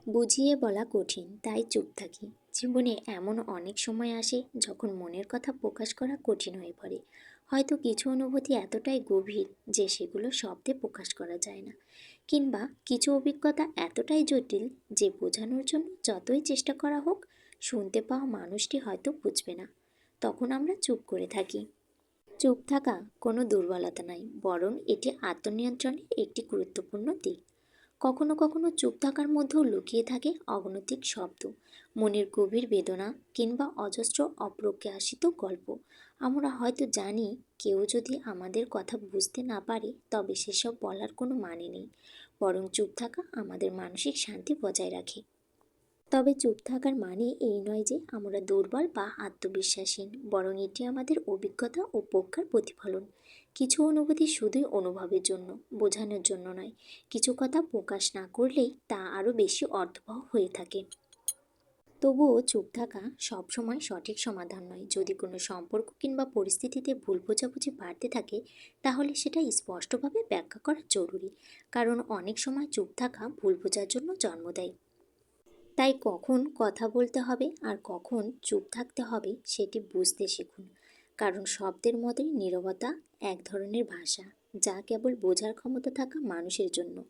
বুঝিয়ে বলা কঠিন, তাই চুপ থাকি। জীবনে এমন অনেক সময় আসে যখন মনের কথা প্রকাশ করা কঠিন হয়ে পড়ে। হয়তো কিছু অনুভূতি এতটাই গভীর যে সেগুলো শব্দে প্রকাশ করা যায় না, কিংবা কিছু অভিজ্ঞতা এতটাই জটিল যে বোঝানোর জন্য যতই চেষ্টা করা হোক, শুনতে পাওয়া মানুষটি হয়তো বুঝবে না। তখন আমরা চুপ করে থাকি। চুপ থাকা কোনো দুর্বলতা নয়, বরং এটি আত্মনিয়ন্ত্রণের একটি গুরুত্বপূর্ণ দিক। কখনো কখনো চুপ থাকার মধ্যেও লুকিয়ে থাকে অগণতিক শব্দ, মনের গভীর বেদনা, কিংবা অজস্র অপ্রকাশিত গল্প। আমরা হয়তো জানি কেউ যদি আমাদের কথা বুঝতে না পারে তবে সেসব বলার কোনো মানে নেই, বরং চুপ থাকা আমাদের মানসিক শান্তি বজায় রাখে। তবে চুপ থাকার মানে এই নয় যে আমরা দুর্বল বা আত্মবিশ্বাসহীন, বরং এটি আমাদের অভিজ্ঞতা ও প্রজ্ঞার প্রতিফলন। কিছু অনুভূতি শুধুই অনুভবের জন্য, বোঝানোর জন্য নয়। কিছু কথা প্রকাশ না করলেই তা আরও বেশি অর্থবহ হয়ে থাকে। তবুও চুপ থাকা সবসময় সঠিক সমাধান নয়। যদি কোনো সম্পর্ক কিংবা পরিস্থিতিতে ভুল বোঝাবুঝি বাড়তে থাকে, তাহলে সেটা স্পষ্টভাবে ব্যাখ্যা করা জরুরি। কারণ অনেক সময় চুপ থাকা ভুল বোঝার জন্য জন্ম দেয়। তাই কখন কথা বলতে হবে আর কখন চুপ থাকতে হবে সেটি বুঝতে শিখুন। কারণ শব্দের মতোই নীরবতা এক ধরনের ভাষা, যা কেবল বোঝার ক্ষমতা থাকা মানুষের জন্য।